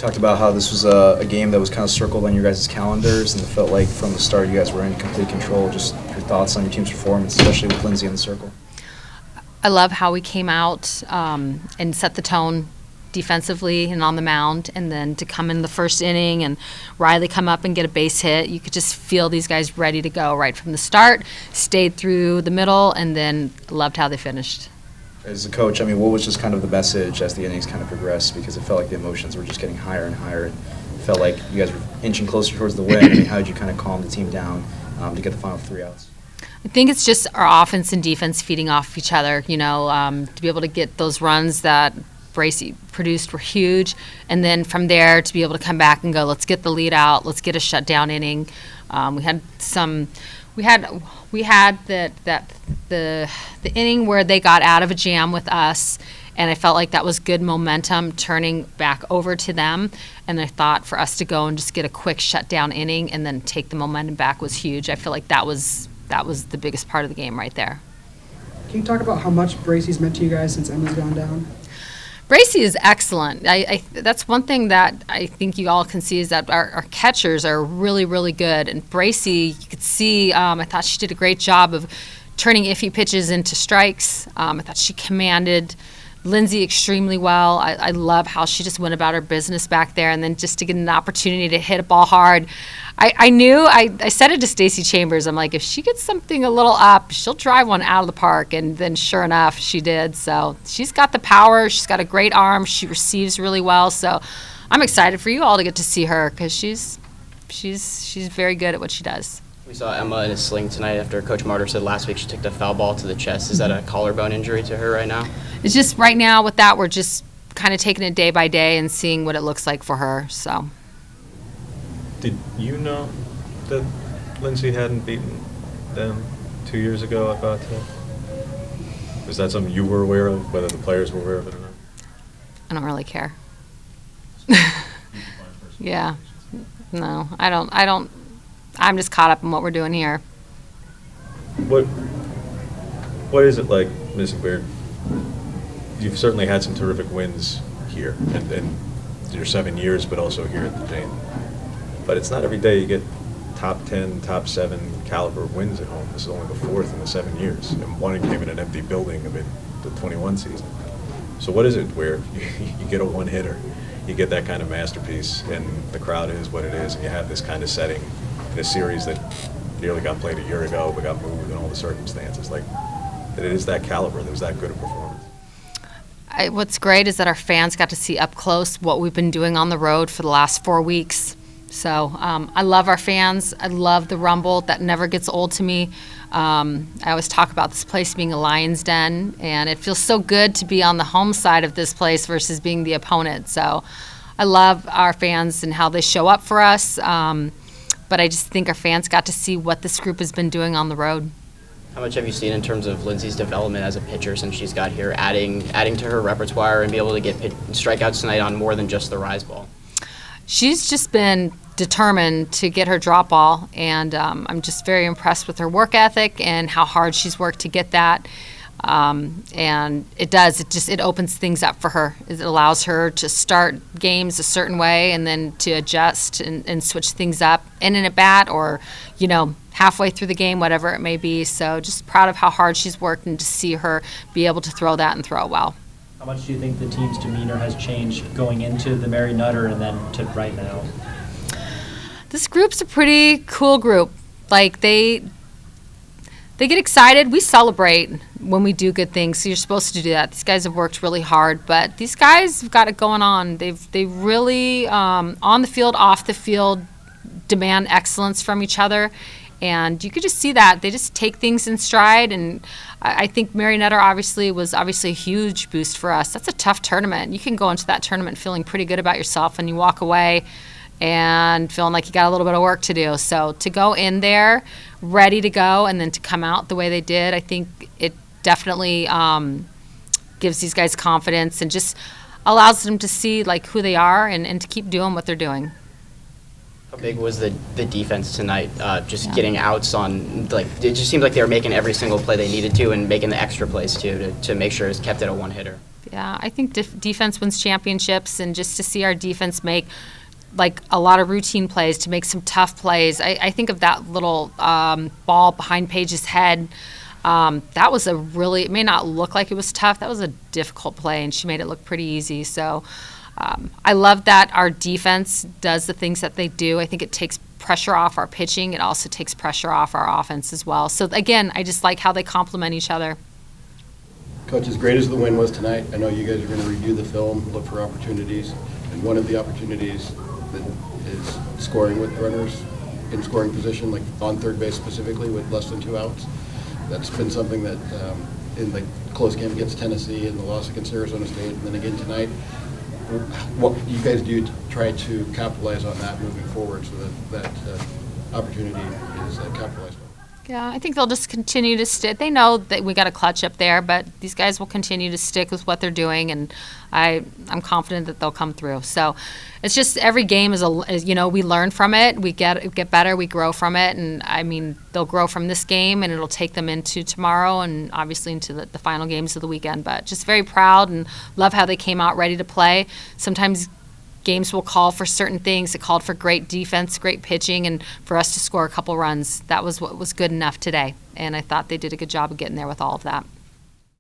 talked about how this was a game that was kind of circled on your guys' calendars, and it felt like from the start you guys were in complete control. Just your thoughts on your team's performance, especially with Lindsay in the circle. I love how we came out and set the tone defensively and on the mound, and then to come in the first inning and Riley come up and get a base hit. You could just feel these guys ready to go right from the start, stayed through the middle, and then loved how they finished. As a coach, I mean, what was just kind of the message as the innings kind of progressed? Because it felt like the emotions were just getting higher and higher, and it felt like you guys were inching closer towards the win. I mean, how did you kind of calm the team down to get the final 3 outs? I think it's just our offense and defense feeding off each other, you know, to be able to get those runs that Bracey produced were huge, and then from there to be able to come back and go, let's get the lead out, let's get a shutdown inning. We had the inning where they got out of a jam with us, and I felt like that was good momentum turning back over to them. And I thought for us to go and just get a quick shutdown inning and then take the momentum back was huge. I feel like that was the biggest part of the game right there. Can you talk about how much Bracey's meant to you guys since Emma's gone down? Bracey is excellent. That's one thing that I think you all can see is that our catchers are really, really good. And Bracey, you could see, I thought she did a great job of turning iffy pitches into strikes. I thought she commanded Lindsay extremely well. I love how she just went about her business back there, and then just to get an opportunity to hit a ball hard. I said it to Stacey Chambers. I'm like, if she gets something a little up, she'll drive one out of the park, and then sure enough, she did. So she's got the power. She's got a great arm. She receives really well. So I'm excited for you all to get to see her because she's very good at what she does. We saw Emma in a sling tonight after Coach Martyr said last week she took the foul ball to the chest. Is that a collarbone injury to her right now? It's just right now with that, we're just kind of taking it day by day and seeing what it looks like for her. So. Did you know that Lindsay hadn't beaten them 2 years ago at Bate? Was that something you were aware of, whether the players were aware of it or not? I don't really care. Yeah. No, I don't. I'm just caught up in what we're doing here. What is it like, Ms. Baird? You've certainly had some terrific wins here, and your 7 years, but also here at the Jane. But it's not every day you get top 10, top 7 caliber wins at home. This is only the 4th in the 7 years, and one came in an empty building amid the 21 season. So what is it where you get a one-hitter, you get that kind of masterpiece, and the crowd is what it is, and you have this kind of setting in a series that nearly got played a year ago but got moved in all the circumstances, like that it is that caliber, that was that good a performance? What's great is that our fans got to see up close what we've been doing on the road for the last 4 weeks. So I love our fans. I love the rumble. That never gets old to me. I always talk about this place being a lion's den, and it feels so good to be on the home side of this place versus being the opponent. So I love our fans and how they show up for us. But I just think our fans got to see what this group has been doing on the road. How much have you seen in terms of Lindsay's development as a pitcher since she's got here, adding to her repertoire and be able to get strikeouts tonight on more than just the rise ball? She's just been determined to get her drop ball, and I'm just very impressed with her work ethic and how hard she's worked to get that. And it opens things up for her. It allows her to start games a certain way and then to adjust and switch things up in a bat or, halfway through the game, whatever it may be. So just proud of how hard she's worked and to see her be able to throw that and throw it well. How much do you think the team's demeanor has changed going into the Mary Nutter and then to right now? This group's a pretty cool group. Like they get excited. We celebrate when we do good things. So you're supposed to do that. These guys have worked really hard, but these guys have got it going on. They really on the field, off the field, demand excellence from each other, and you could just see that they just take things in stride. And I think Mary Nutter was a huge boost for us. That's a tough tournament. You can go into that tournament feeling pretty good about yourself, and you walk away and feeling like you got a little bit of work to do. So to go in there ready to go and then to come out the way they did, I think it definitely gives these guys confidence and just allows them to see like who they are and to keep doing what they're doing. How big was the defense tonight? Getting outs on, it just seemed like they were making every single play they needed to and making the extra plays too to make sure it's kept at a one-hitter. Yeah, I think defense wins championships, and just to see our defense make like a lot of routine plays, to make some tough plays. I think of that little ball behind Paige's head. That was a really, it may not look like it was tough. That was a difficult play, and she made it look pretty easy. So I love that our defense does the things that they do. I think it takes pressure off our pitching. It also takes pressure off our offense as well. So again, I just like how they complement each other. Coach, as great as the win was tonight, I know you guys are going to review the film, look for opportunities, and one of the opportunities that is scoring with runners in scoring position, like on third base specifically, with less than 2 outs. That's been something that in the close game against Tennessee and the loss against Arizona State, and then again tonight, what do you guys do to try to capitalize on that moving forward, so that opportunity is capitalized on? Yeah, I think they'll just continue to stick. They know that we got a clutch up there, but these guys will continue to stick with what they're doing, and I'm confident that they'll come through. So it's just every game is we learn from it, we get better, we grow from it, and I mean they'll grow from this game, and it'll take them into tomorrow and obviously into the final games of the weekend. But just very proud and love how they came out ready to play. Sometimes games will call for certain things. It called for great defense, great pitching, and for us to score a couple runs. That was what was good enough today. And I thought they did a good job of getting there with all of that.